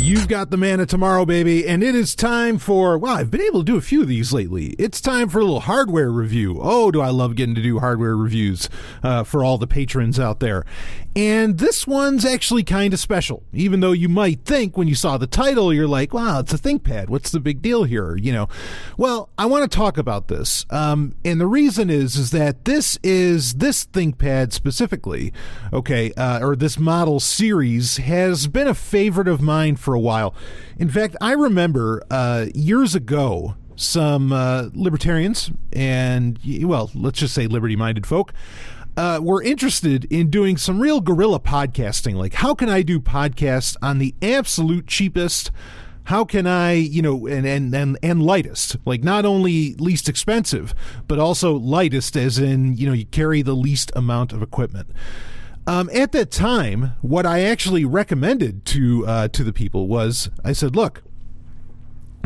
You've got the man of tomorrow, baby, and it is time for, well, I've been able to do a few of these lately. It's time for a little hardware review. Oh, do I love getting to do hardware reviews for all the patrons out there. And this one's actually kind of special, even though you might think when you saw the title, you're like, wow, it's a ThinkPad. What's the big deal here? You know, well, I want to talk about this. And the reason is that this ThinkPad specifically, okay, or this model series has been a favorite of mine for a while. In fact, I remember years ago, some libertarians and, well, let's just say liberty-minded folk were interested in doing some real guerrilla podcasting. Like, how can I do podcasts on the absolute cheapest? How can I, you know, and lightest, like not only least expensive, but also lightest as in, you know, you carry the least amount of equipment. At that time, what I actually recommended to the people was, I said, look,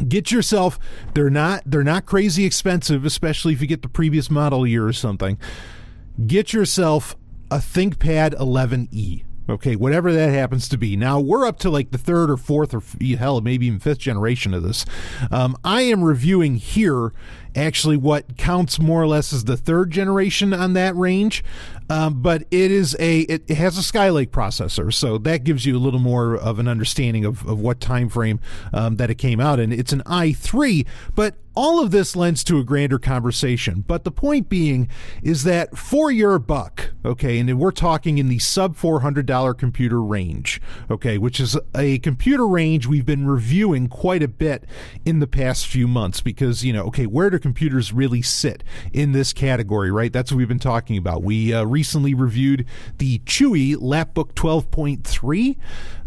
get yourself, they're not crazy expensive, especially if you get the previous model year or something. Get yourself a ThinkPad 11e. Okay, whatever that happens to be. Now, we're up to like the third or fourth or hell, maybe even fifth generation of this. I am reviewing here actually what counts more or less as the third generation on that range. But it has a Skylake processor, so that gives you a little more of an understanding of what time frame that it came out in. It's an i3, but all of this lends to a grander conversation. But the point being is that for your buck, okay, and we're talking in the sub $400 computer range, okay, which is a computer range we've been reviewing quite a bit in the past few months because, you know, okay, where do computers really sit in this category, right? That's what we've been talking about. We recently reviewed the Chewy Lapbook 12.3,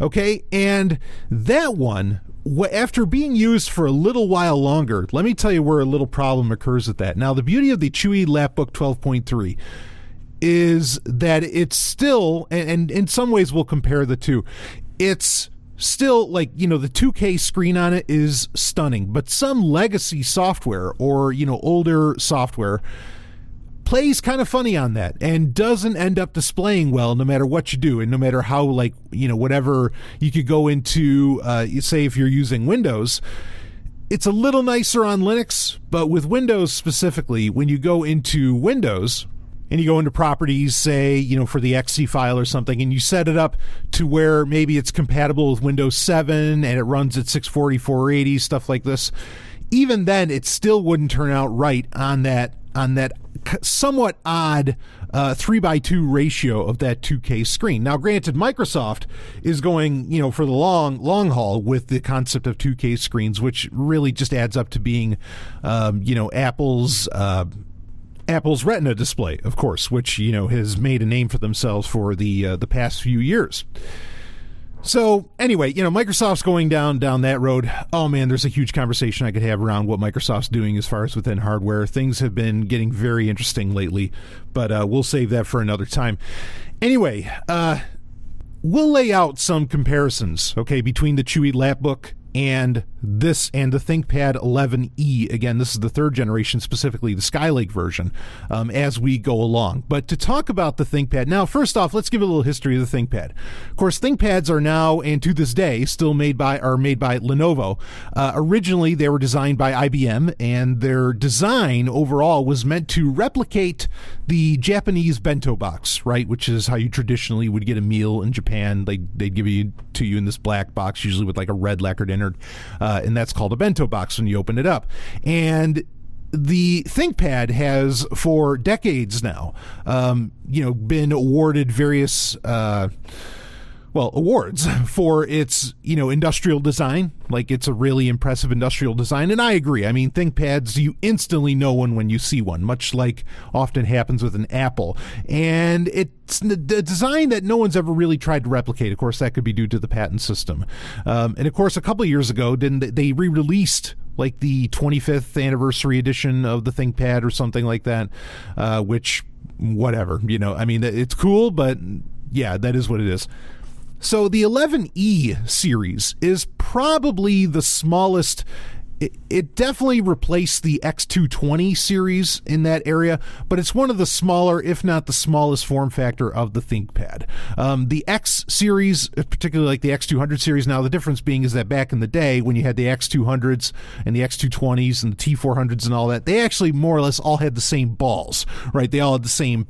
okay, and that one, after being used for a little while longer, let me tell you where a little problem occurs with that. Now, the beauty of the Chewy Lapbook 12.3 is that it's still, and in some ways we'll compare the two, it's still like, you know, the 2K screen on it is stunning, but some legacy software or, you know, older software plays kind of funny on that and doesn't end up displaying well no matter what you do and no matter how, like, you know, whatever you could go into, say if you're using Windows, it's a little nicer on Linux, but with Windows specifically, when you go into Windows and you go into properties, say, you know, for the XC file or something, and you set it up to where maybe it's compatible with Windows 7 and it runs at 640, 480, stuff like this, even then it still wouldn't turn out right on that somewhat odd 3:2 ratio of that 2K screen. Now, granted, Microsoft is going, you know, for the long haul with the concept of 2K screens, which really just adds up to being, you know, Apple's Retina display, of course, which, you know, has made a name for themselves for the past few years. So anyway, you know, Microsoft's going down that road. Oh man, there's a huge conversation I could have around what Microsoft's doing as far as within hardware. Things have been getting very interesting lately, but we'll save that for another time. Anyway, we'll lay out some comparisons, okay, between the Chewy Lapbook and this and the ThinkPad 11e. Again, this is the third generation, specifically the Skylake version, as we go along. But to talk about the ThinkPad, now, first off, let's give a little history of the ThinkPad. Of course, ThinkPads are now, and to this day, still made by Lenovo. Originally, they were designed by IBM, and their design overall was meant to replicate the Japanese bento box, right, which is how you traditionally would get a meal in Japan. They'd give it to you in this black box, usually with like a red lacquered innard. And that's called a bento box when you open it up. And the ThinkPad has, for decades now, you know, been awarded various awards for its, you know, industrial design. Like, it's a really impressive industrial design, and I agree. I mean, ThinkPads, you instantly know one when you see one, much like often happens with an Apple. And it's the design that no one's ever really tried to replicate. Of course, that could be due to the patent system. And of course, a couple of years ago, they re-released like the 25th anniversary edition of the ThinkPad or something like that, which, whatever, you know, I mean, it's cool, but yeah, that is what it is. So the 11E series is probably the smallest It definitely replaced the X220 series in that area, but it's one of the smaller, if not the smallest form factor of the ThinkPad. The X series, particularly like the X200 series, now the difference being is that back in the day when you had the X200s and the X220s and the T400s and all that, they actually more or less all had the same balls, right? They all had the same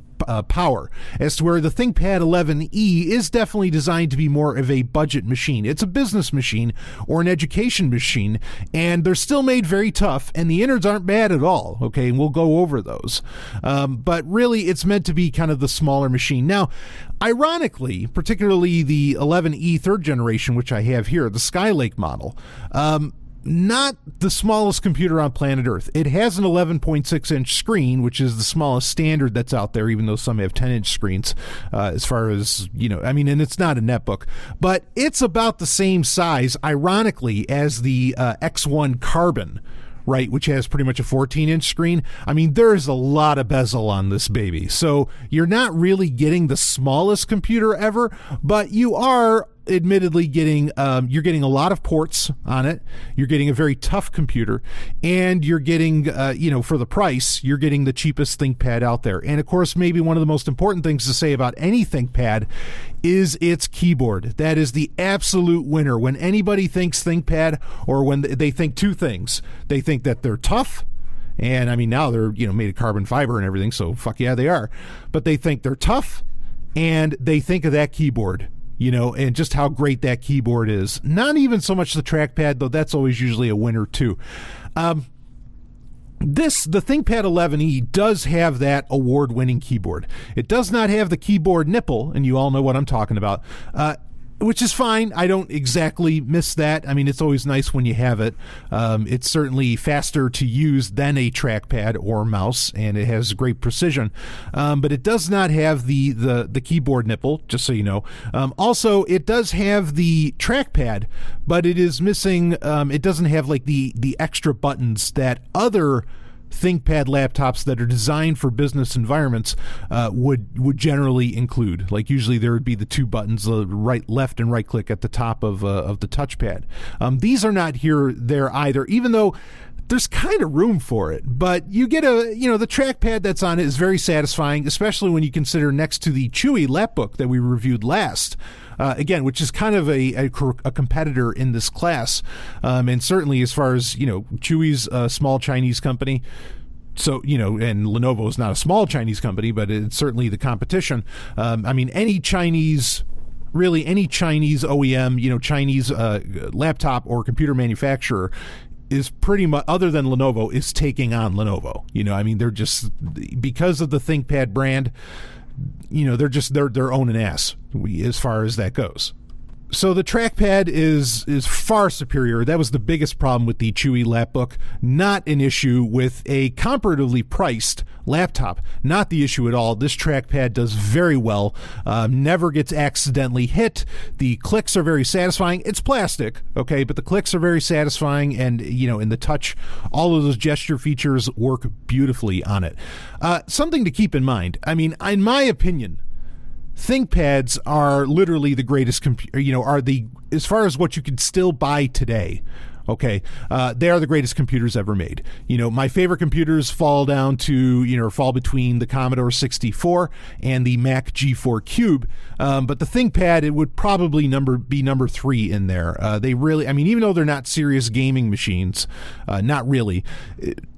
power, as to where the ThinkPad 11e is definitely designed to be more of a budget machine. It's a business machine or an education machine, and they're still made very tough, and the innards aren't bad at all, okay, and we'll go over those. But really, it's meant to be kind of the smaller machine. Now, ironically, particularly the 11e third generation, which I have here, the Skylake model, not the smallest computer on planet Earth. It has an 11.6-inch screen, which is the smallest standard that's out there, even though some have 10-inch screens, as far as, and it's not a netbook. But it's about the same size, ironically, as the X1 Carbon, right, which has pretty much a 14-inch screen. I mean, there's a lot of bezel on this baby. So you're not really getting the smallest computer ever, but you are admittedly getting you're getting a lot of ports on it. You're getting a very tough computer, and you're getting for the price, you're getting the cheapest ThinkPad out there. And of course, maybe one of the most important things to say about any ThinkPad is its keyboard. That is the absolute winner. When anybody thinks ThinkPad, or when they think two things, they think that they're tough. And I mean, now they're made of carbon fiber and everything, so fuck yeah, they are. But they think they're tough, and they think of that keyboard, and just how great that keyboard is. Not even so much the trackpad, though that's always usually a winner too. The ThinkPad 11e does have that award-winning keyboard. It does not have the keyboard nipple, and you all know what I'm talking about, which is fine. I don't exactly miss that. I mean, it's always nice when you have it. It's certainly faster to use than a trackpad or mouse, and it has great precision. But it does not have the keyboard nipple, just so you know. Also, it does have the trackpad, but it is missing. It doesn't have like the extra buttons that other ThinkPad laptops that are designed for business environments would generally include. Like usually there would be the two buttons, the left and right click at the top of the touchpad. These are not there either, even though there's kind of room for it. But you get the trackpad that's on it is very satisfying, especially when you consider next to the Chewy lapbook that we reviewed last. Again, which is kind of a competitor in this class, and certainly as far as Chewy's a small Chinese company, so and Lenovo is not a small Chinese company, but it's certainly the competition. I mean, any Chinese OEM, Chinese laptop or computer manufacturer is pretty much, other than Lenovo, is taking on Lenovo. I mean, they're just, because of the ThinkPad brand, they're owning ass as far as that goes. So the trackpad is far superior. That was the biggest problem with the Chewy lapbook. Not an issue with a comparatively priced laptop. Not the issue at all. This trackpad does very well. Never gets accidentally hit. The clicks are very satisfying. It's plastic, okay, but the clicks are very satisfying, and in the touch, all of those gesture features work beautifully on it. Something to keep in mind. I mean, in my opinion, ThinkPads are literally the greatest as far as what you can still buy today. Okay, they are the greatest computers ever made. My favorite computers fall down to, fall between the Commodore 64 and the Mac G4 Cube. But the ThinkPad, it would probably be number 3 in there. They really, even though they're not serious gaming machines, not really,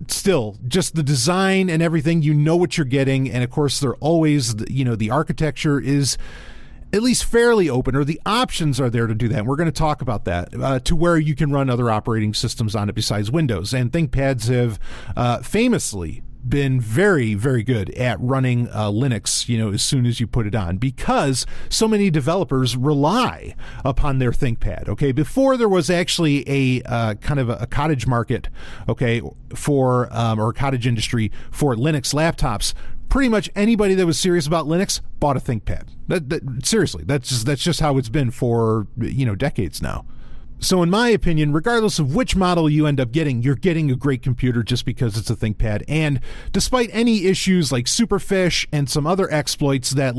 still, just the design and everything, what you're getting. And of course, they're always, the architecture is at least fairly open, or the options are there to do that. And we're going to talk about that, to where you can run other operating systems on it besides Windows. And ThinkPads have famously been very, very good at running Linux, as soon as you put it on, because so many developers rely upon their ThinkPad. Okay, before there was actually a kind of a cottage market, okay, or a cottage industry for Linux laptops, pretty much anybody that was serious about Linux bought a ThinkPad. Seriously, that's just how it's been for decades now. So in my opinion, regardless of which model you end up getting, you're getting a great computer just because it's a ThinkPad. And despite any issues like Superfish and some other exploits that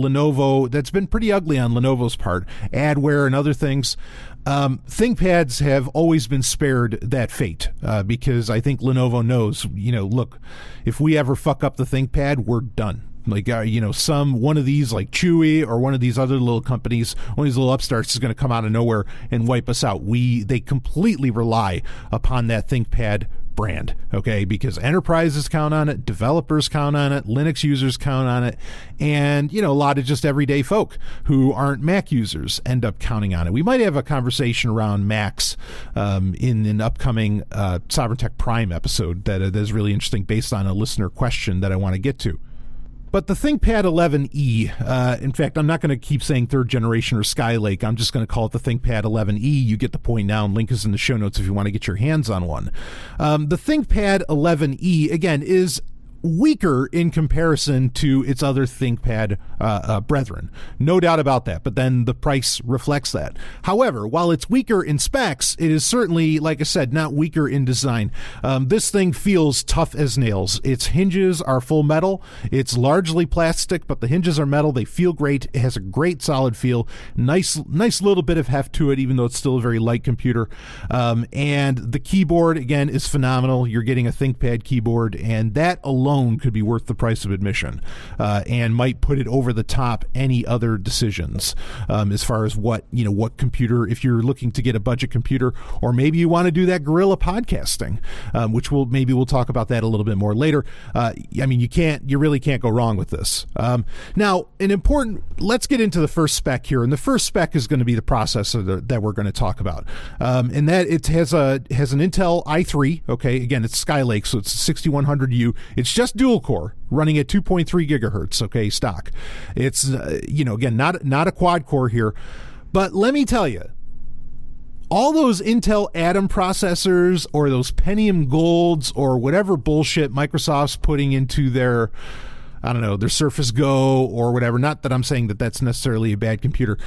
that's been pretty ugly on Lenovo's part, adware and other things, ThinkPads have always been spared that fate because I think Lenovo knows, look, if we ever fuck up the ThinkPad, we're done. Like, one of these like Chewy or one of these other little companies, one of these little upstarts is going to come out of nowhere and wipe us out. They completely rely upon that ThinkPad brand, okay? Because enterprises count on it, developers count on it, Linux users count on it, and, a lot of just everyday folk who aren't Mac users end up counting on it. We might have a conversation around Macs in an upcoming Sovereign Tech Prime episode that is really interesting based on a listener question that I want to get to. But the ThinkPad 11e, in fact, I'm not going to keep saying third generation or Skylake. I'm just going to call it the ThinkPad 11e. You get the point now, and link is in the show notes if you want to get your hands on one. The ThinkPad 11e, again, is weaker in comparison to its other ThinkPad brethren. No doubt about that, but then the price reflects that. However, while it's weaker in specs, it is certainly, like I said, not weaker in design. This thing feels tough as nails. Its hinges are full metal. It's largely plastic, but the hinges are metal. They feel great. It has a great solid feel. Nice little bit of heft to it, even though it's still a very light computer. And the keyboard, again, is phenomenal. You're getting a ThinkPad keyboard, and that alone could be worth the price of admission and might put it over the top any other decisions as far as what computer, if you're looking to get a budget computer, or maybe you want to do that guerrilla podcasting, which we'll talk about that a little bit more later. You really can't go wrong with this. Now, let's get into the first spec here, and the first spec is going to be the processor that we're going to talk about, and that it has an Intel i3. Okay, again, it's Skylake, so it's 6100U. It's just dual core running at 2.3 gigahertz. Okay, stock. It's again, not a quad core here, but let me tell you, all those Intel Atom processors or those Pentium Golds or whatever bullshit Microsoft's putting into their Surface Go or whatever. Not that I'm saying that that's necessarily a bad computer.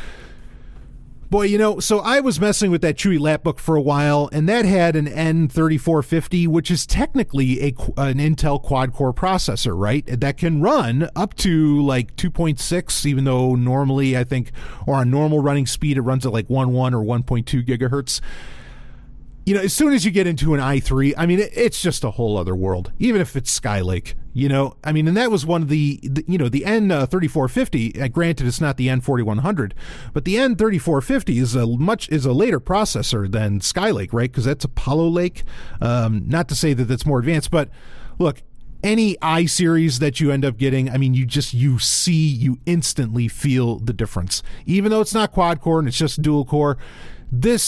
Boy, so I was messing with that Chewy Lapbook for a while, and that had an N3450, which is technically an Intel quad-core processor, right? That can run up to like 2.6, even though normally, I think, or on normal running speed, it runs at like 1.1 or 1.2 gigahertz. As soon as you get into an i3, it's just a whole other world, even if it's Skylake. And that was one of the N3450, granted it's not the N4100, but the N3450 is a later processor than Skylake, right? Because that's Apollo Lake. Not to say that that's more advanced, but look, any i-series that you end up getting, you instantly feel the difference. Even though it's not quad core and it's just dual core, the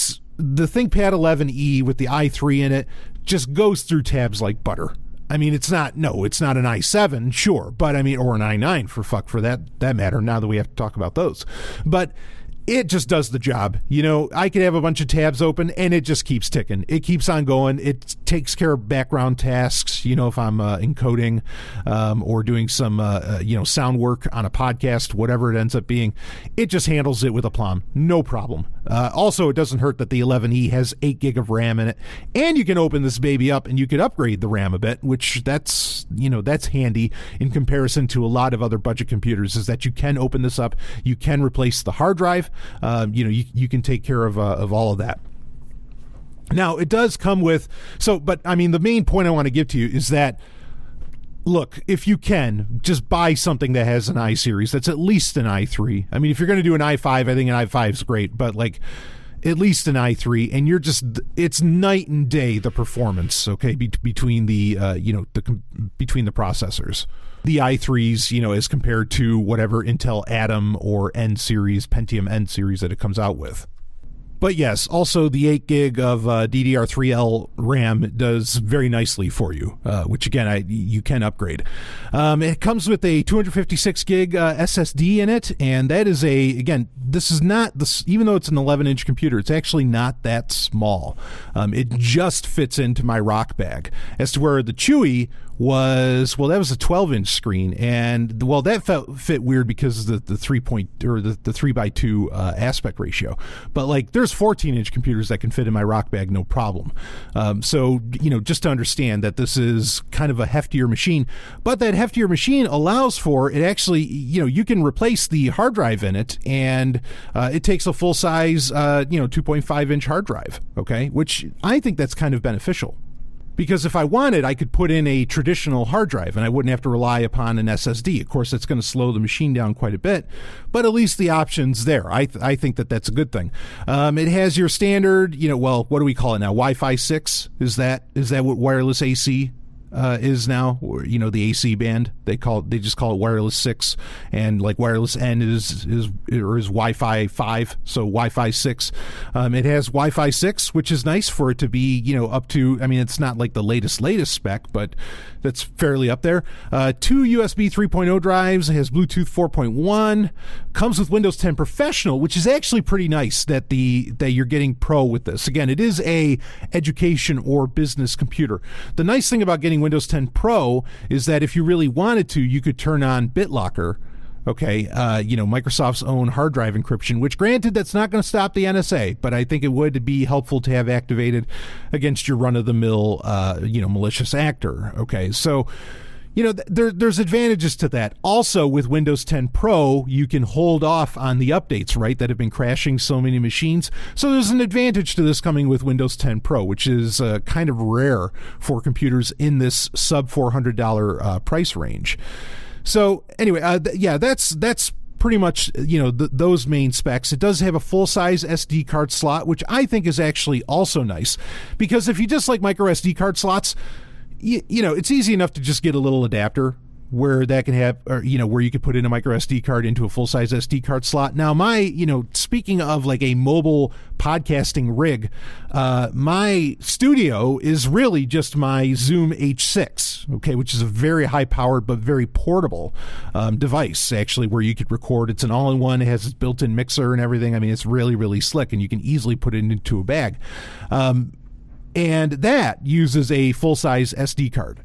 ThinkPad 11e with the i3 in it just goes through tabs like butter. It's not an i7, sure, but or an i9 for that matter, now that we have to talk about those. But it just does the job. I could have a bunch of tabs open and it just keeps ticking. It keeps on going. It takes care of background tasks, if I'm encoding or doing some, sound work on a podcast, whatever it ends up being. It just handles it with aplomb. No problem. Also, it doesn't hurt that the 11E has 8 gig of RAM in it, and you can open this baby up and you could upgrade the RAM a bit, which that's handy in comparison to a lot of other budget computers, is that you can open this up, you can replace the hard drive, you can take care of all of that. Now, it does come with, the main point I want to give to you is that, look, if you can, just buy something that has an i-series that's at least an i3. If you're going to do an i5, I think an i5 is great, but at least an i3, and it's night and day, the performance, okay, between the between the processors. The i3s, as compared to whatever Intel Atom or N-series, Pentium N-series that it comes out with. But yes, also the 8 gig of DDR3L RAM does very nicely for you, which again, you can upgrade. It comes with a 256 gig SSD in it, and that is this is not, even though it's an 11-inch computer, it's actually not that small. It just fits into my rock bag. As to where the Chewy was, well, that was a 12-inch screen, and well, that fit weird because of the 3x2 aspect ratio. But like, there's 14-inch computers that can fit in my rock bag, no problem. So just to understand that this is kind of a heftier machine, but that heftier machine allows for it. Actually, you can replace the hard drive in it, and it takes a full size 2.5-inch hard drive. Okay, which I think that's kind of beneficial. Because if I wanted, I could put in a traditional hard drive and I wouldn't have to rely upon an SSD. Of course, that's going to slow the machine down quite a bit, but at least the option's there. I think that that's a good thing. It has your standard, what do we call it now? Wi-Fi 6? Is that what wireless AC is now? Or, the AC band, they just call it wireless 6, and like wireless N is Wi-Fi 5, so Wi-Fi 6. It has Wi-Fi 6, which is nice for it to be up to, it's not like the latest spec, but that's fairly up there. 2 USB 3.0 drives. It has Bluetooth 4.1. Comes with Windows 10 Professional, which is actually pretty nice that you're getting Pro with this. Again, it is a education or business computer. The nice thing about getting Windows 10 Pro is that if you really wanted to, you could turn on BitLocker. Okay, Microsoft's own hard drive encryption, which granted, that's not going to stop the NSA, but I think it would be helpful to have activated against your run-of-the-mill, malicious actor. Okay, so, there's advantages to that. Also, with Windows 10 Pro, you can hold off on the updates, right, that have been crashing so many machines. So there's an advantage to this coming with Windows 10 Pro, which is kind of rare for computers in this sub $400 price range. So anyway, that's pretty much those main specs. It does have a full-size SD card slot, which I think is actually also nice, because if you just like micro SD card slots, it's easy enough to just get a little adapter where that can have, or where you could put in a micro SD card into a full-size SD card slot. Now, my speaking of like a mobile podcasting rig, my studio is really just my Zoom H6, okay, which is a very high-powered but very portable device, actually, where you could record. It's an all-in-one. It has its built-in mixer and everything. It's really, really slick, and you can easily put it into a bag. And that uses a full-size SD card.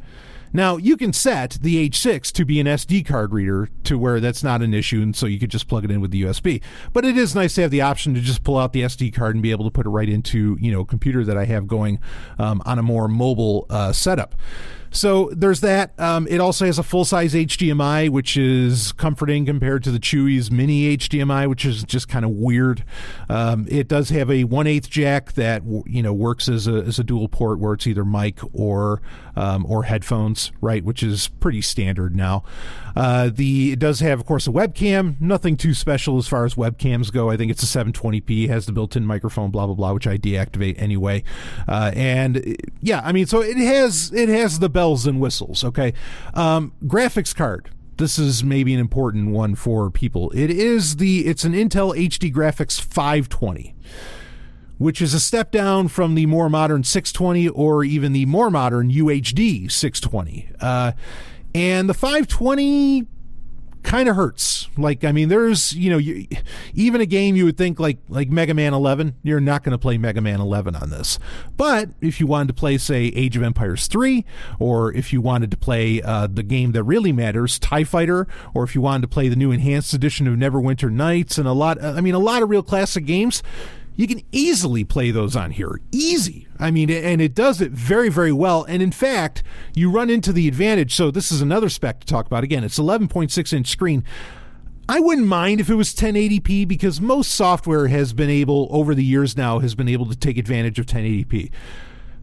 Now, you can set the H6 to be an SD card reader to where that's not an issue, and so you could just plug it in with the USB. But it is nice to have the option to just pull out the SD card and be able to put it right into, a computer that I have going on a more mobile setup. So there's that. It also has a full-size HDMI, which is comforting compared to the Chewy's mini HDMI, which is just kind of weird. It does have a 1/8 jack that works as a dual port, where it's either mic or headphones, right? Which is pretty standard now. It does have, of course, a webcam. Nothing too special as far as webcams go. I think it's a 720p. Has the built-in microphone, blah blah blah, which I deactivate anyway. So it has the bells and whistles. Okay, graphics card. This is maybe an important one for people. It's an Intel HD Graphics 520. Which is a step down from the more modern 620 or even the more modern UHD 620. And the 520 kind of hurts. There's, even a game you would think like Mega Man 11, you're not going to play Mega Man 11 on this. But if you wanted to play, say, Age of Empires 3, or if you wanted to play the game that really matters, TIE Fighter, or if you wanted to play the new enhanced edition of Neverwinter Nights, and a lot of real classic games, you can easily play those on here. Easy. And it does it very, very well. And in fact, you run into the advantage. So this is another spec to talk about. Again, it's 11.6-inch screen. I wouldn't mind if it was 1080p, because most software over the years now, has been able to take advantage of 1080p.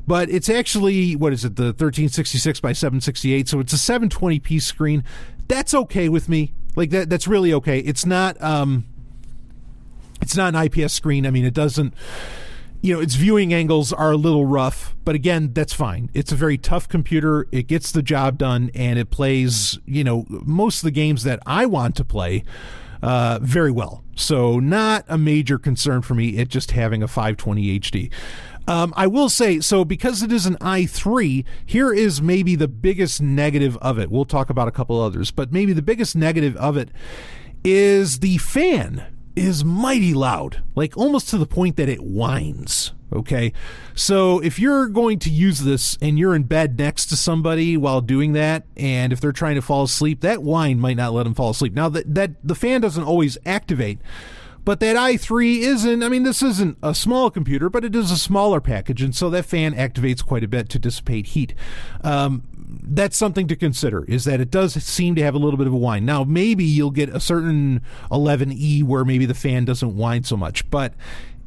But it's actually, the 1366 by 768, so it's a 720p screen. That's okay with me. That's really okay. It's not an IPS screen. It doesn't, its viewing angles are a little rough, but again, that's fine. It's a very tough computer. It gets the job done, and it plays, most of the games that I want to play very well. So not a major concern for me, it just having a 520 HD. I will say, so because it is an i3, here is maybe the biggest negative of it. We'll talk about a couple others, but maybe the biggest negative of it is the fan is mighty loud, like almost to the point that it whines. Okay, so if you're going to use this and you're in bed next to somebody while doing that, and if they're trying to fall asleep, that whine might not let them fall asleep. Now, that the fan doesn't always activate, but that i3 isn't, I mean, this isn't a small computer, but it is a smaller package, and so that fan activates quite a bit to dissipate heat. That's something to consider, is that it does seem to have a little bit of a whine. Now, maybe you'll get a certain 11E where maybe the fan doesn't whine so much, but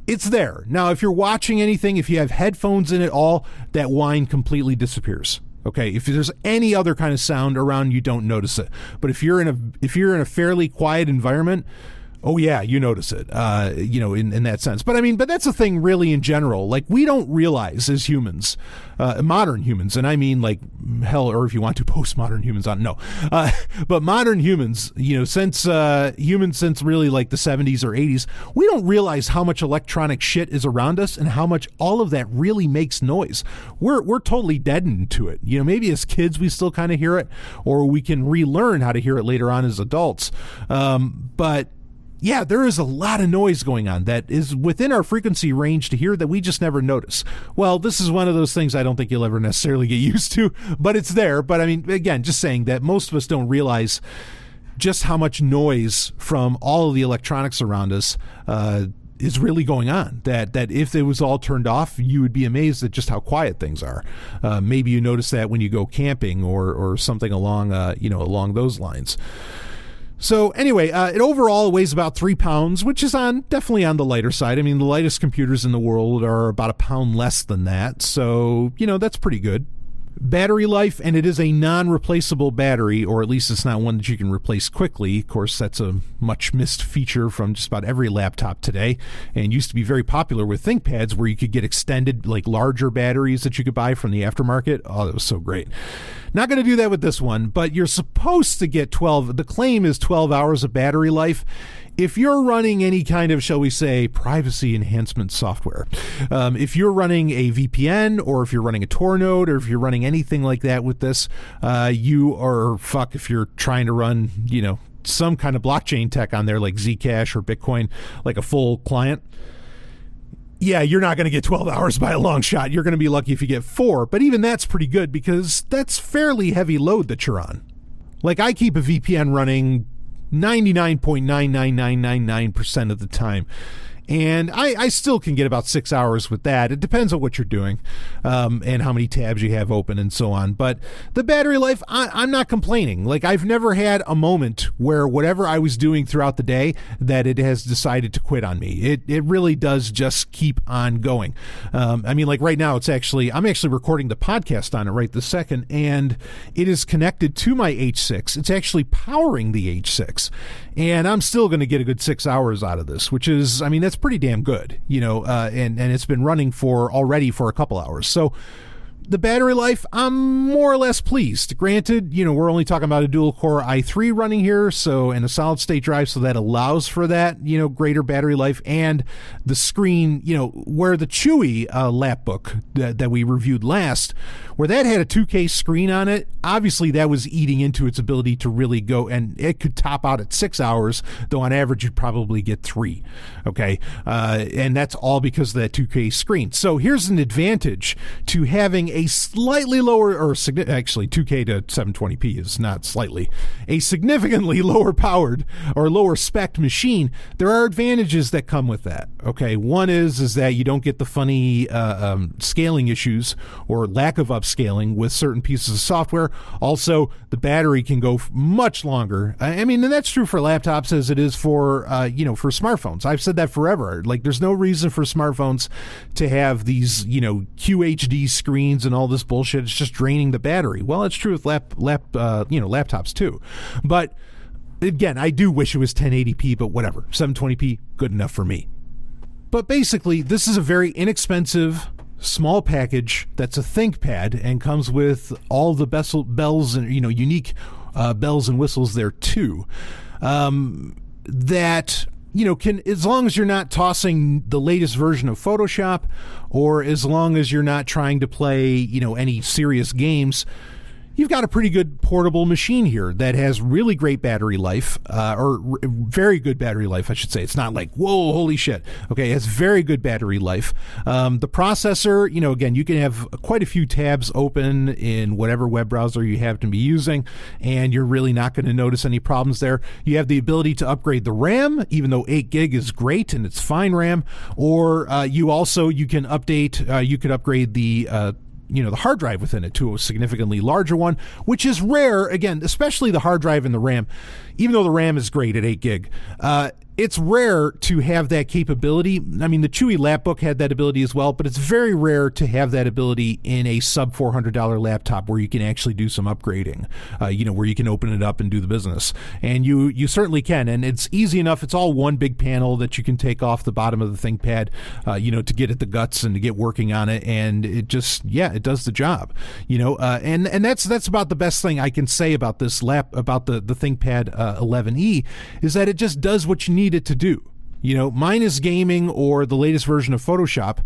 it's there. Now, if you're watching anything, if you have headphones in at all, that whine completely disappears. Okay, if there's any other kind of sound around, you don't notice it. But if you're in a fairly quiet environment, oh yeah, you notice it, in that sense. But I mean, but that's a thing really in general. Like, we don't realize as humans, modern humans, and I mean like hell, or if you want to, postmodern humans, but modern humans, since really like the 70s or 80s, we don't realize how much electronic shit is around us and how much all of that really makes noise. We're totally deadened to it. Maybe as kids we still kind of hear it, or we can relearn how to hear it later on as adults. But yeah, there is a lot of noise going on that is within our frequency range to hear that we just never notice. Well, this is one of those things I don't think you'll ever necessarily get used to, but it's there. But I mean, again, just saying that most of us don't realize just how much noise from all of the electronics around us is really going on. That if it was all turned off, you would be amazed at just how quiet things are. Maybe you notice that when you go camping or something along along those lines. So anyway, it overall weighs about 3 pounds, which is definitely on the lighter side. I mean, the lightest computers in the world are about a pound less than that. So, that's pretty good. Battery life, and it is a non-replaceable battery, or at least it's not one that you can replace quickly. Of course, that's a much missed feature from just about every laptop today, and used to be very popular with ThinkPads, where you could get extended, like larger batteries that you could buy from the aftermarket. Oh, that was so great. Not going to do that with this one, but you're supposed to get 12. The claim is 12 hours of battery life. If you're running any kind of, shall we say, privacy enhancement software, if you're running a VPN, or if you're running a Tor node, or if you're running anything like that with this, if you're trying to run, some kind of blockchain tech on there like Zcash or Bitcoin, like a full client, yeah, you're not going to get 12 hours by a long shot. You're going to be lucky if you get 4, but even that's pretty good because that's fairly heavy load that you're on. Like, I keep a VPN running 99.99999% of the time. And I still can get about 6 hours with that. It depends on what you're doing and how many tabs you have open and so on. But the battery life, I'm not complaining. Like, I've never had a moment where whatever I was doing throughout the day that it has decided to quit on me. It really does just keep on going. I mean, like right now, I'm actually recording the podcast on it right this second, and it is connected to my H6. It's actually powering the H6. And I'm still going to get a good 6 hours out of this, which is, I mean, that's pretty damn good, and it's been running already for a couple hours. So the battery life, I'm more or less pleased. Granted, we're only talking about a dual-core i3 running here, and a solid-state drive, so that allows for that, greater battery life. And the screen, where the Chewy lapbook that we reviewed last, where that had a 2K screen on it, obviously that was eating into its ability to really go, and it could top out at 6 hours, though on average you'd probably get 3, okay? And that's all because of that 2K screen. So here's an advantage to having a slightly lower, actually 2K to 720p is not slightly, a significantly lower powered or lower spec machine. There are advantages that come with that, okay? One is that you don't get the funny scaling issues or lack of upscaling with certain pieces of software. Also, the battery can go much longer. I mean, and that's true for laptops as it is for, for smartphones. I've said that forever. Like, there's no reason for smartphones to have these, QHD screens and all this bullshit. It's just draining the battery. Well, it's true with laptops too. But again, I do wish it was 1080p, but whatever. 720p, good enough for me. But basically, this is a very inexpensive, small package that's a ThinkPad and comes with all the bells and unique bells and whistles there too. That can, as long as you're not tossing the latest version of Photoshop, or as long as you're not trying to play any serious games, you've got a pretty good portable machine here that has really great battery life, very good battery life, I should say. It's not like, whoa, holy shit. Okay, it has very good battery life. The processor, again, you can have quite a few tabs open in whatever web browser you happen to be using, and you're really not going to notice any problems there. You have the ability to upgrade the RAM, even though 8 gig is great and it's fine RAM, or you can upgrade the the hard drive within it to a significantly larger one, which is rare, again, especially the hard drive and the RAM. Even though the RAM is great at 8 gig, it's rare to have that capability. I mean, the Chewy Lapbook had that ability as well, but it's very rare to have that ability in a sub $400 laptop where you can actually do some upgrading, where you can open it up and do the business. And you certainly can, and it's easy enough. It's all one big panel that you can take off the bottom of the ThinkPad, to get at the guts and to get working on it, and it just, it does the job, and that's about the best thing I can say about this about the ThinkPad 11e, is that it just does what you need it to do. Mine is gaming or the latest version of Photoshop.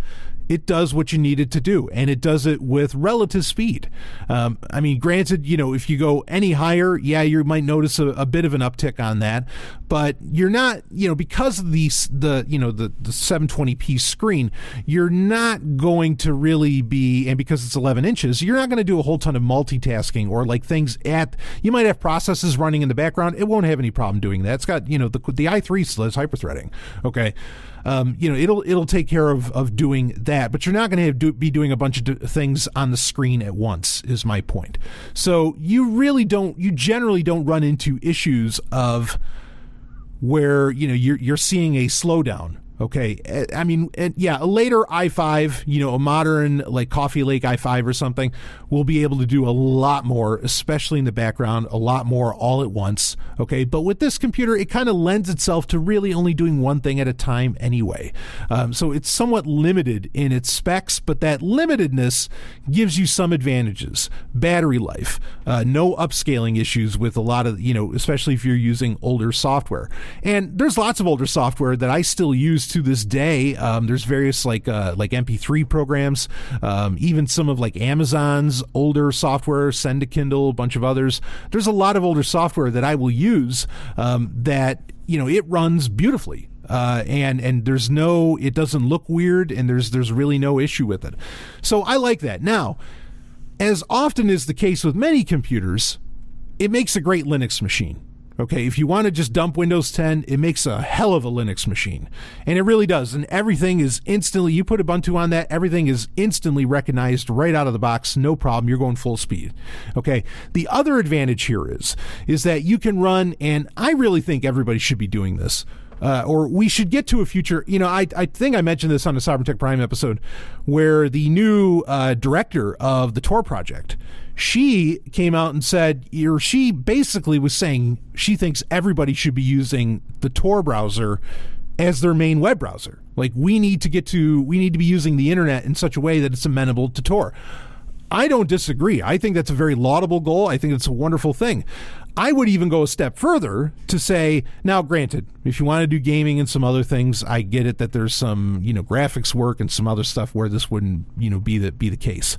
It does what you need it to do, and it does it with relative speed. I mean, granted, if you go any higher, you might notice a bit of an uptick on that, but you're not, because of the 720p screen, you're not going to really be, and because it's 11 inches, you're not going to do a whole ton of multitasking or like things you might have processes running in the background. It won't have any problem doing that. It's got, the i3 still has hyperthreading. Okay. It'll take care of doing that, but you're not going to be doing a bunch of things on the screen at once, is my point. So you generally don't run into issues of where, you're seeing a slowdown. Okay. I mean, a later i5, a modern like Coffee Lake i5 or something will be able to do a lot more, especially in the background, a lot more all at once. Okay. But with this computer, it kind of lends itself to really only doing one thing at a time anyway. So it's somewhat limited in its specs, but that limitedness gives you some advantages. Battery life, no upscaling issues with a lot of, especially if you're using older software. And there's lots of older software that I still use to this day. There's various like MP3 programs, even some of like Amazon's older software, Send to Kindle, a bunch of others. There's a lot of older software that I will use that it runs beautifully. And it doesn't look weird, and there's really no issue with it. So I like that. Now, as often is the case with many computers, it makes a great Linux machine. Okay, if you want to just dump Windows 10, it makes a hell of a Linux machine. And it really does. And everything is instantly, you put Ubuntu on that, everything is instantly recognized right out of the box. No problem. You're going full speed. Okay, the other advantage here is that you can run, and I really think everybody should be doing this. Or we should get to a future, I think I mentioned this on the Sovereign Tech Prime episode, where the new director of the Tor project, she came out and said, or she basically was saying she thinks everybody should be using the Tor browser as their main web browser. Like we need to be using the internet in such a way that it's amenable to Tor. I don't disagree. I think that's a very laudable goal. I think it's a wonderful thing. I would even go a step further to say, now granted, if you want to do gaming and some other things, I get it that there's some, graphics work and some other stuff where this wouldn't, be the case.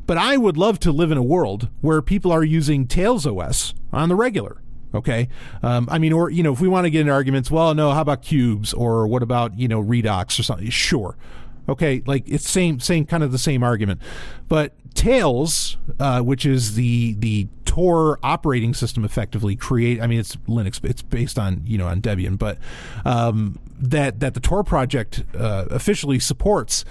But I would love to live in a world where people are using Tails OS on the regular. Okay. Or, if we want to get into arguments, well, no, how about cubes, or what about, Redux or something? Sure. Okay, like it's same kind of the same argument. But Tails, which is the Tor operating system, effectively it's Linux, it's based on on Debian, but that the Tor project officially supports.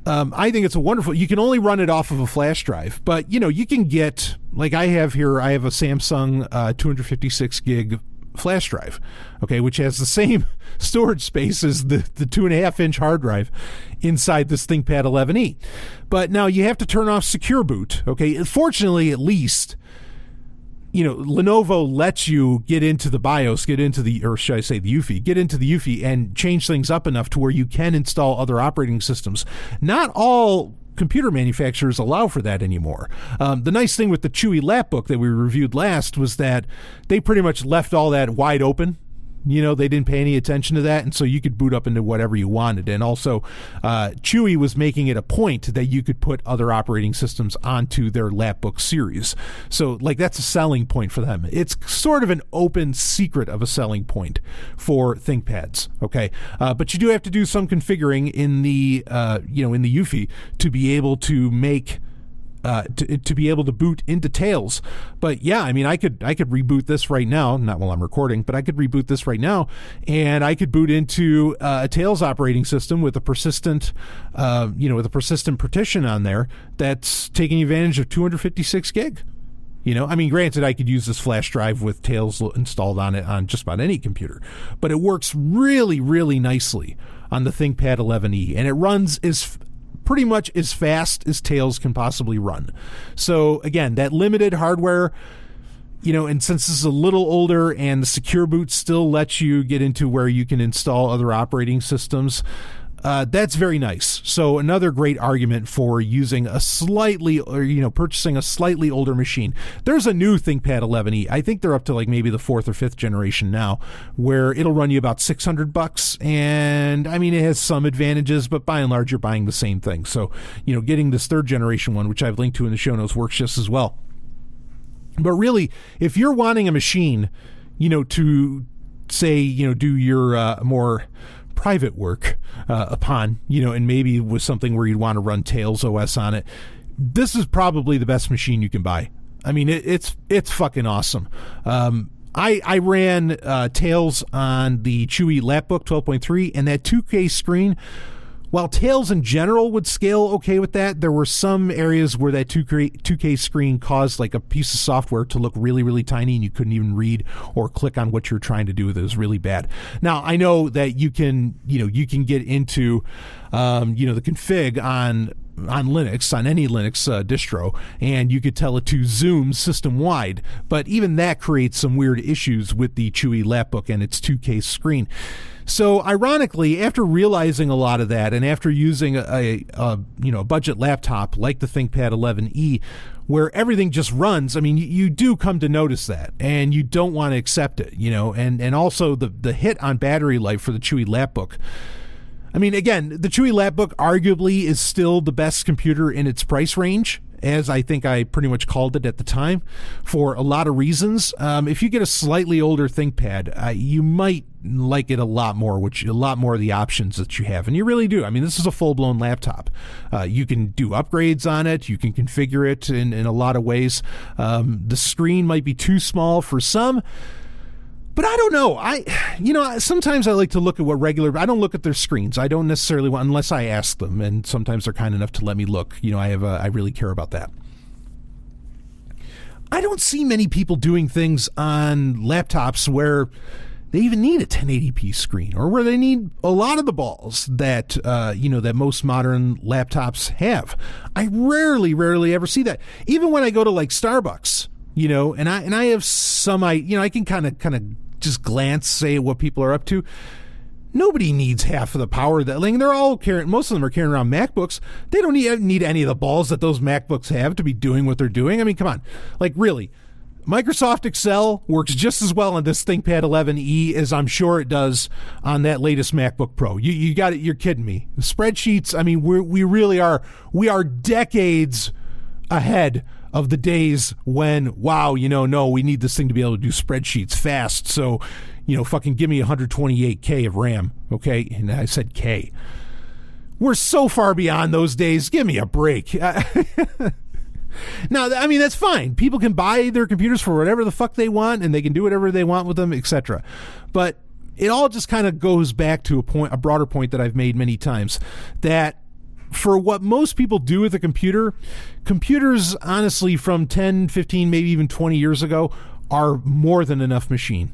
I think it's a wonderful. You can only run it off of a flash drive, but you can get, like I have here. I have a Samsung 256 gig flash drive, okay, which has the same storage space as the 2.5-inch hard drive inside this ThinkPad 11e. But now you have to turn off Secure Boot, okay? Fortunately, at least, Lenovo lets you get into the BIOS, get into the UEFI and change things up enough to where you can install other operating systems. Not all computer manufacturers allow for that anymore. The nice thing with the Chewy Lapbook that we reviewed last was that they pretty much left all that wide open. They didn't pay any attention to that, and so you could boot up into whatever you wanted. And also, Chewy was making it a point that you could put other operating systems onto their Lapbook series. So, that's a selling point for them. It's sort of an open secret of a selling point for ThinkPads, okay? But you do have to do some configuring in the, in the UEFI to be able to make to be able to boot into Tails. But yeah, I could reboot this right now, not while I'm recording, but I could reboot this right now, and I could boot into a Tails operating system with a persistent partition on there that's taking advantage of 256 gig. Granted, I could use this flash drive with Tails installed on it on just about any computer, but it works really, really nicely on the ThinkPad 11e, and it runs pretty much as fast as Tails can possibly run. So again, that limited hardware, and since this is a little older and the secure boot still lets you get into where you can install other operating systems, that's very nice. So another great argument for using purchasing a slightly older machine. There's a new ThinkPad 11e. I think they're up to maybe the 4th or 5th generation now, where it'll run you about $600. And it has some advantages, but by and large, you're buying the same thing. So, getting this 3rd generation one, which I've linked to in the show notes, works just as well. But really, if you're wanting a machine, to say, do your more private work upon, and maybe with something where you'd want to run Tails OS on it, this is probably the best machine you can buy. It's fucking awesome. I ran Tails on the Chewy Lapbook 12.3, and that 2K screen, while Tails in general would scale okay with that, there were some areas where that 2K screen caused a piece of software to look really, really tiny, and you couldn't even read or click on what you're trying to do with it. It was really bad. Now, I know that you can get into, the config on Linux, on any Linux distro, and you could tell it to zoom system-wide, but even that creates some weird issues with the Chewy Lapbook and its 2K screen. So ironically, after realizing a lot of that, and after using a budget laptop like the ThinkPad 11e, where everything just runs, you do come to notice that, and you don't want to accept it, and also the hit on battery life for the Chewy Lapbook. Again, the Chewy Lapbook arguably is still the best computer in its price range, as I think I pretty much called it at the time, for a lot of reasons. If you get a slightly older ThinkPad, you might like it a lot more of the options that you have, and you really do. This is a full-blown laptop. You can do upgrades on it. You can configure it in a lot of ways. The screen might be too small for some, but I don't know. Sometimes I like to look at I don't look at their screens. I don't necessarily want, unless I ask them, and sometimes they're kind enough to let me look. I really care about that. I don't see many people doing things on laptops where they even need a 1080p screen, or where they need a lot of the balls that that most modern laptops have. I rarely ever see that. Even when I go to Starbucks, and I have some, I can kind of just glance, say what people are up to. Nobody needs half of the power that they're all carrying. Most of them are carrying around MacBooks. They don't need any of the balls that those MacBooks have to be doing what they're doing. Come on, really. Microsoft Excel works just as well on this ThinkPad 11e as I'm sure it does on that latest MacBook Pro. You got it. You're kidding me. The spreadsheets. We really are. We are decades ahead of the days when, no, we need this thing to be able to do spreadsheets fast. So, fucking give me 128K of RAM, okay? And I said K. We're so far beyond those days. Give me a break. Now, that's fine. People can buy their computers for whatever the fuck they want, and they can do whatever they want with them, etc. But it all just kind of goes back to a broader point that I've made many times, that for what most people do with a computer, computers, honestly, from 10, 15, maybe even 20 years ago, are more than enough machine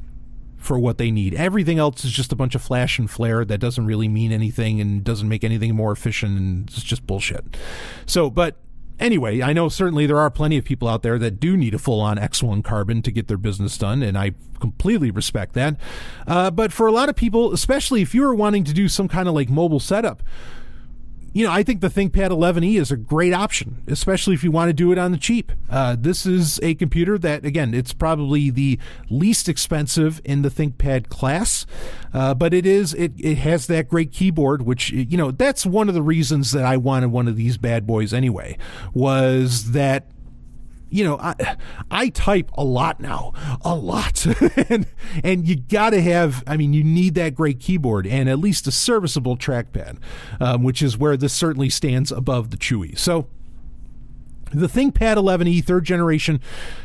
for what they need. Everything else is just a bunch of flash and flare that doesn't really mean anything and doesn't make anything more efficient, and it's just bullshit. So, but anyway, I know certainly there are plenty of people out there that do need a full-on X1 Carbon to get their business done, and I completely respect that. But for a lot of people, especially if you are wanting to do some kind of mobile setup, I think the ThinkPad 11e is a great option, especially if you want to do it on the cheap. This is a computer that, again, it's probably the least expensive in the ThinkPad class, but it has that great keyboard, which, that's one of the reasons that I wanted one of these bad boys anyway, was that I type a lot now, and you got to have, you need that great keyboard and at least a serviceable trackpad, which is where this certainly stands above the Chewy. So the ThinkPad 11e, third generation,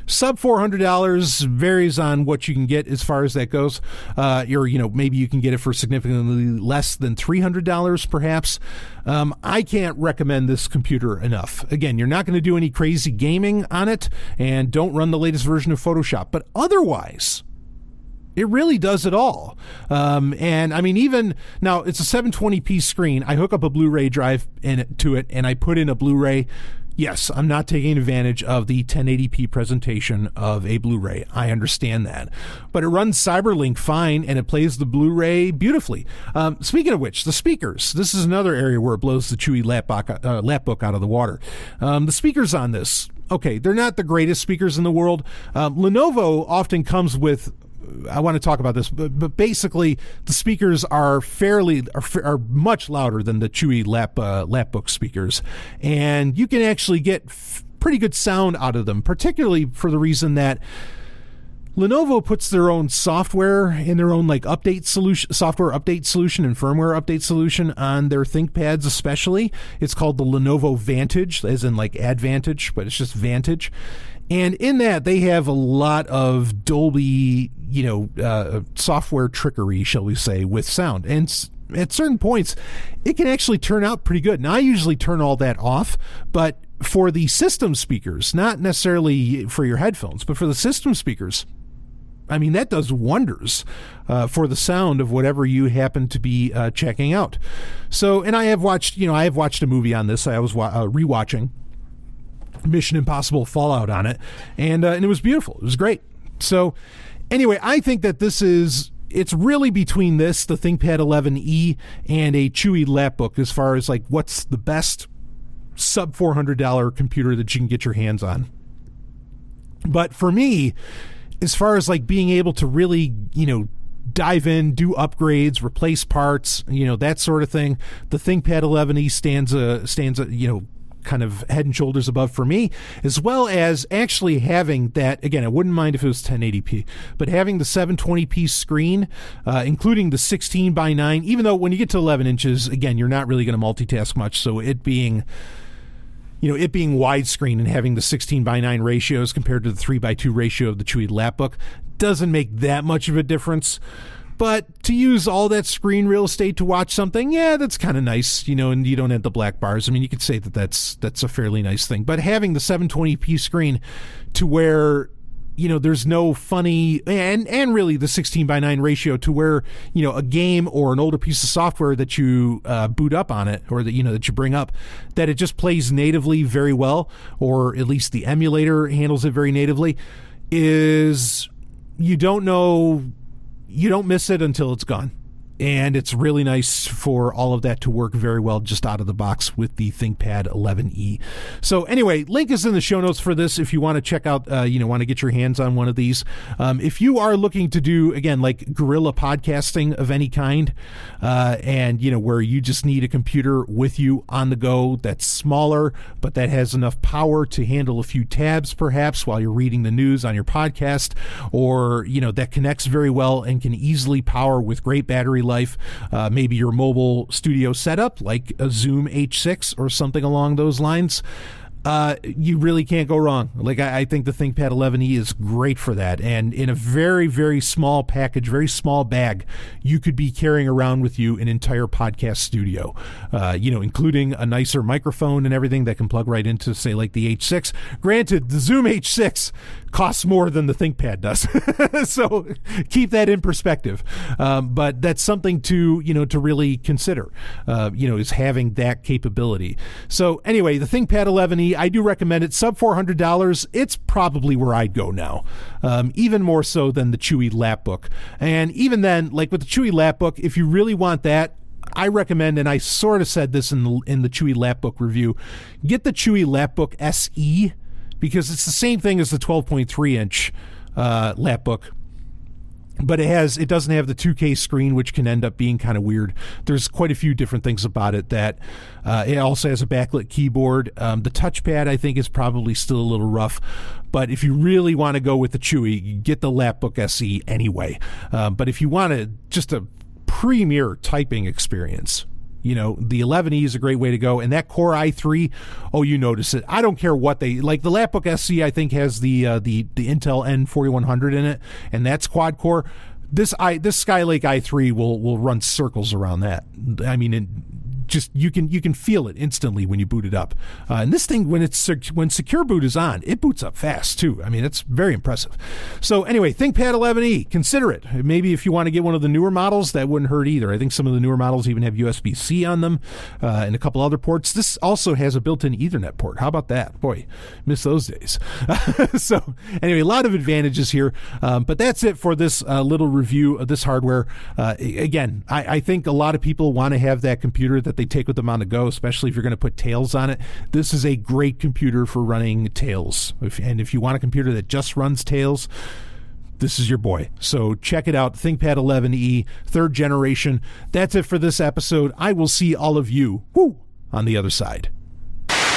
sub $400, varies on what you can get as far as that goes. Maybe you can get it for significantly less than $300, perhaps. I can't recommend this computer enough. Again, you're not going to do any crazy gaming on it, and don't run the latest version of Photoshop. But otherwise, it really does it all. Even now, it's a 720p screen. I hook up a Blu-ray drive to it, and I put in a Blu-ray. Yes, I'm not taking advantage of the 1080p presentation of a Blu-ray. I understand that. But it runs CyberLink fine, and it plays the Blu-ray beautifully. Speaking of which, the speakers. This is another area where it blows the Chewy lapbook out of the water. The speakers on this, okay, they're not the greatest speakers in the world. Lenovo often comes with, I want to talk about this, but basically the speakers are much louder than the Chewy lapbook speakers, and you can actually get pretty good sound out of them, particularly for the reason that Lenovo puts their own software and their own software update solution and firmware update solution on their ThinkPads especially. It's called the Lenovo Vantage, as in like Advantage, but it's just Vantage. And in that, they have a lot of Dolby, software trickery, shall we say, with sound. And at certain points, it can actually turn out pretty good. Now, I usually turn all that off, but for the system speakers, not necessarily for your headphones, but for the system speakers, that does wonders for the sound of whatever you happen to be checking out. So, and I have watched a movie on this. I was rewatching Mission Impossible Fallout on it, and it was beautiful. It was great. So anyway, I think that it's really between the ThinkPad 11e and a Chewy lapbook as far as like what's the best sub $400 computer that you can get your hands on. But for me, as far as like being able to really, dive in, do upgrades, replace parts, that sort of thing, the ThinkPad 11e stands kind of head and shoulders above for me, as well as actually having that, again, I wouldn't mind if it was 1080p, but having the 720p screen, including the 16 by 9, even though when you get to 11 inches, again, you're not really going to multitask much, so it being widescreen and having the 16 by 9 ratios compared to the 3 by 2 ratio of the Chewy lapbook doesn't make that much of a difference. But to use all that screen real estate to watch something, yeah, that's kind of nice, and you don't have the black bars. You could say that that's a fairly nice thing. But having the 720p screen to where, there's no funny, and really the 16 by 9 ratio to where, a game or an older piece of software that you boot up on it, or that you bring up, that it just plays natively very well, or at least the emulator handles it very natively, is you don't miss it until it's gone. And it's really nice for all of that to work very well just out of the box with the ThinkPad 11e. So anyway, link is in the show notes for this if you want to check out, want to get your hands on one of these. If you are looking to do, again, like guerrilla podcasting of any kind, and, where you just need a computer with you on the go that's smaller, but that has enough power to handle a few tabs perhaps while you're reading the news on your podcast, or, that connects very well and can easily power with great battery life, maybe your mobile studio setup like a Zoom H6 or something along those lines, you really can't go wrong. Like I think the ThinkPad 11e is great for that, and in a very, very small package, very small bag, you could be carrying around with you an entire podcast studio, including a nicer microphone and everything that can plug right into, say, like the H6. Granted, the Zoom H6 costs more than the ThinkPad does, so keep that in perspective. But that's something to really consider, is having that capability. So anyway, the ThinkPad 11e, I do recommend it. Sub $400, it's probably where I'd go now, even more so than the Chewy lapbook. And even then, like with the Chewy lapbook, if you really want that, I recommend, and I sort of said this in the Chewy Lapbook review, get the Chewy Lapbook SE, because it's the same thing as the 12.3-inch Lapbook, but it doesn't have the 2K screen, which can end up being kind of weird. There's quite a few different things about it. That it also has a backlit keyboard. The touchpad, I think, is probably still a little rough, but if you really want to go with the Chewy, get the Lapbook SE anyway. But if you want just a premier typing experience, the 11E is a great way to go. And that Core i3, you notice it. I don't care what the Lapbook SE, I think, has the Intel N4100 in it, and that's quad core. This Skylake i3 will run circles around that. I mean, you can feel it instantly when you boot it up. And this thing, when Secure Boot is on, it boots up fast too. I mean, it's very impressive. So anyway, ThinkPad 11E, consider it. Maybe if you want to get one of the newer models, that wouldn't hurt either. I think some of the newer models even have USB-C on them and a couple other ports. This also has a built-in Ethernet port. How about that? Boy, miss those days. So anyway, a lot of advantages here. But that's it for this little review of this hardware. Again, I think a lot of people want to have that computer that they take with them on the go, especially if you're going to put Tails on it. This is a great computer for running Tails. If you want a computer that just runs Tails, this is your boy. So check it out, ThinkPad 11E, 3rd generation. That's it for this episode. I will see all of you on the other side.